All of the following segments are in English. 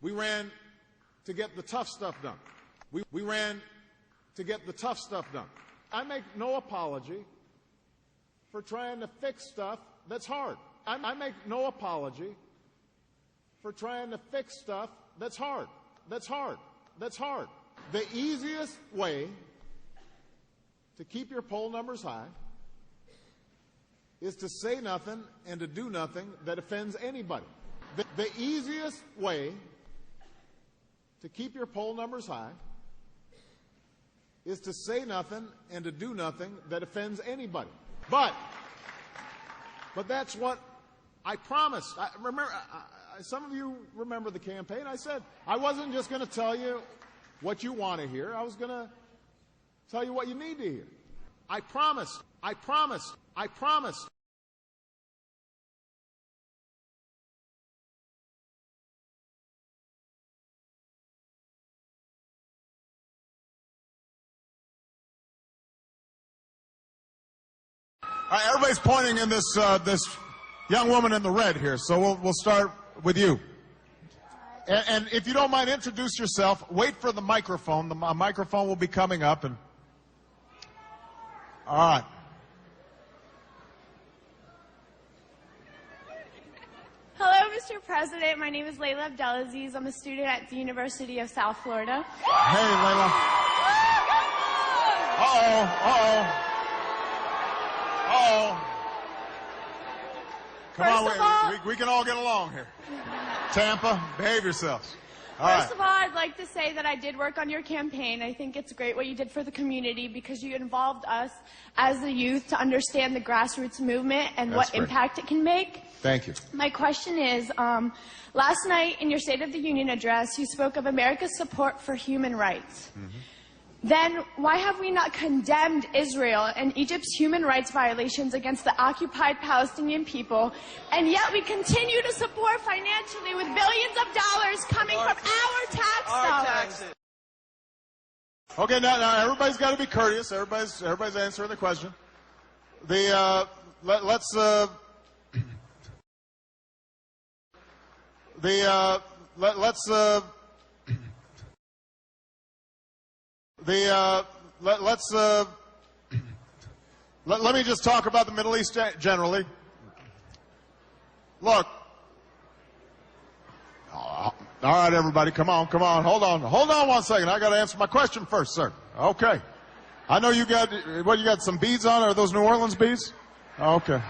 We ran to get the tough stuff done. We ran to get the tough stuff done. I make no apology for trying to fix stuff that's hard. I make no apology for trying to fix stuff that's hard. That's hard. That's hard. The easiest way to keep your poll numbers high is to say nothing and to do nothing that offends anybody. The easiest way to keep your poll numbers high is to say nothing and to do nothing that offends anybody. But that's what I promised. Some of you remember the campaign. I said I wasn't just going to tell you what you want to hear. I was going to tell you what you need to hear. I promised. I promised. I promised. All right, everybody's pointing in this young woman in the red here, so we'll start with you. And if you don't mind, introduce yourself. Wait for the microphone. The microphone will be coming up. And all right. Hello, Mr. President. My name is Layla Abdelaziz. I'm a student at the University of South Florida. Hey, Layla. Uh-oh. Uh-oh. Uh-oh. Come on, we can all get along here. Tampa, behave yourselves. First of all, I'd like to say that I did work on your campaign. I think it's great what you did for the community because you involved us as the youth to understand the grassroots movement and what impact it can make. Thank you. My question is, last night in your State of the Union address, you spoke of America's support for human rights. Mm-hmm. Then why have we not condemned Israel and Egypt's human rights violations against the occupied Palestinian people, and yet we continue to support financially with billions of dollars coming from our tax dollars? Okay, now everybody's got to be courteous. Everybody's answering the question. Let's let me just talk about the Middle East generally. Look. All right, everybody, come on. Hold on 1 second. I got to answer my question first, sir. Okay. I know you got some beads on? Are those New Orleans beads? Okay.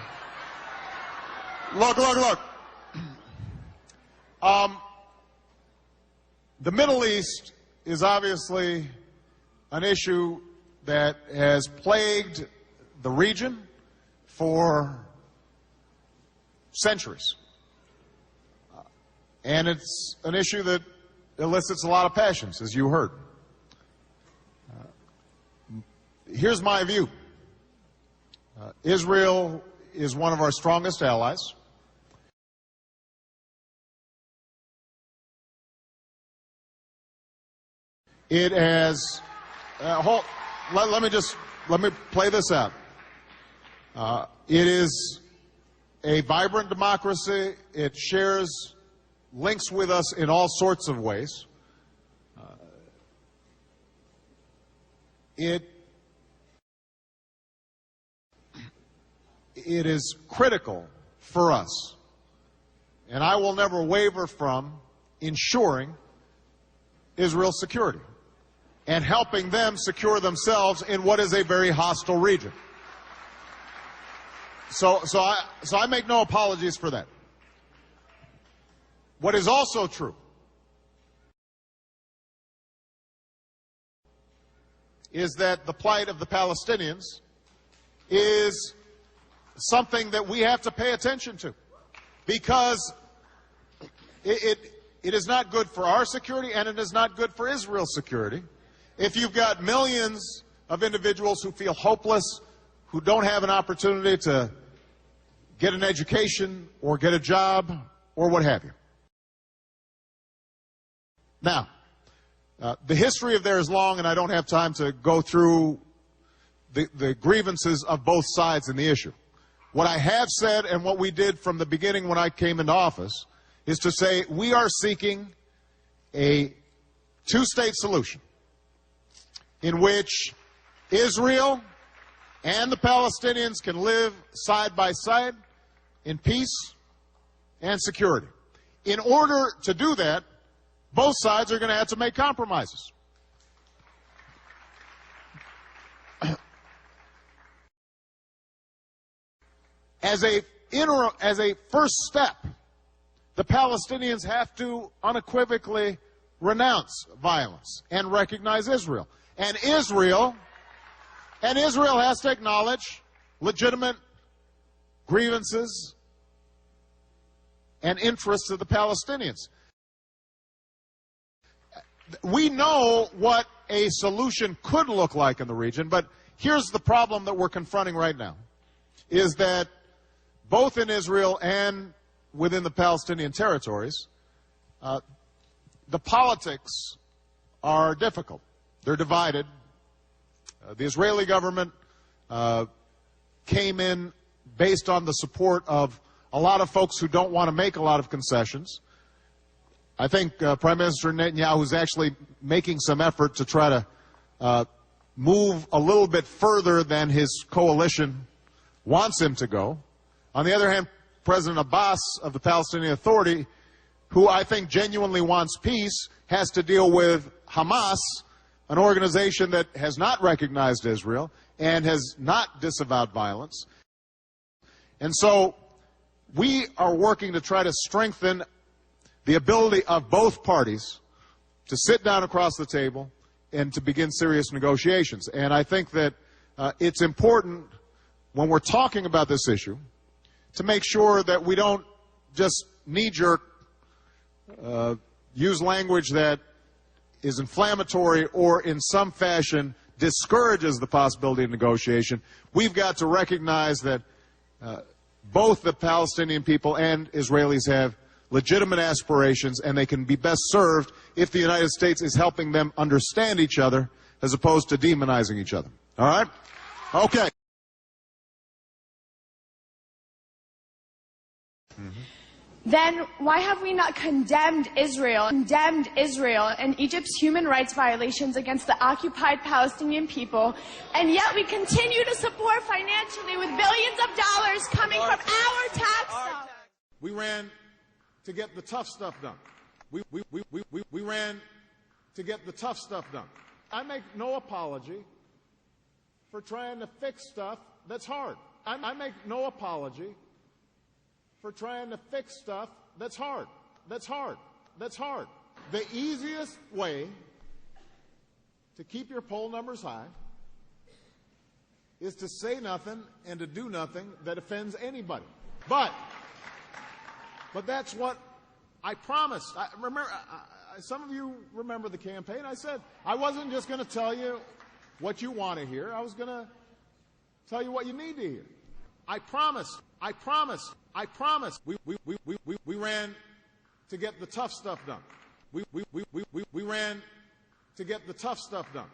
Look. The Middle East is obviously an issue that has plagued the region for centuries. And it's an issue that elicits a lot of passions, as you heard. Here's my view. Israel is one of our strongest allies. It has... let me play this out. It is a vibrant democracy. It shares links with us in all sorts of ways. It is critical for us, and I will never waver from ensuring Israel's security and helping them secure themselves in what is a very hostile region. So I make no apologies for that. What is also true is that the plight of the Palestinians is something that we have to pay attention to, because it is not good for our security, and it is not good for Israel's security if you've got millions of individuals who feel hopeless, who don't have an opportunity to get an education or get a job or what have you. Now, the history of there is long, and I don't have time to go through the grievances of both sides in the issue. What I have said, and what we did from the beginning when I came into office, is to say we are seeking a two-state solution in which Israel and the Palestinians can live side by side in peace and security. In order to do that, both sides are going to have to make compromises. As a first step, the Palestinians have to unequivocally renounce violence and recognize Israel. And Israel has to acknowledge legitimate grievances and interests of the Palestinians. We know what a solution could look like in the region, but here's the problem that we're confronting right now, is that both in Israel and within the Palestinian territories, the politics are difficult. They're divided. The Israeli government came in based on the support of a lot of folks who don't want to make a lot of concessions. I think Prime Minister Netanyahu is actually making some effort to try to move a little bit further than his coalition wants him to go. On the other hand, President Abbas of the Palestinian Authority, who I think genuinely wants peace, has to deal with Hamas, an organization that has not recognized Israel and has not disavowed violence. And so we are working to try to strengthen the ability of both parties to sit down across the table and to begin serious negotiations. And I think that it's important when we're talking about this issue to make sure that we don't just knee-jerk use language that is inflammatory or in some fashion discourages the possibility of negotiation. We've got to recognize that both the Palestinian people and Israelis have legitimate aspirations, and they can be best served if the United States is helping them understand each other as opposed to demonizing each other. All right? Okay. Then why have we not condemned Israel and Egypt's human rights violations against the occupied Palestinian people, and yet we continue to support financially with billions of dollars coming from our tax dollars? We ran to get the tough stuff done. We ran to get the tough stuff done. I make no apology for trying to fix stuff that's hard. I make no apology for trying to fix stuff that's hard. That's hard. That's hard. The easiest way to keep your poll numbers high is to say nothing and to do nothing that offends anybody. But that's what I promised. Some of you remember the campaign. I said I wasn't just going to tell you what you want to hear. I was going to tell you what you need to hear. I promised. I promised. I promised. We ran to get the tough stuff done. We ran to get the tough stuff done.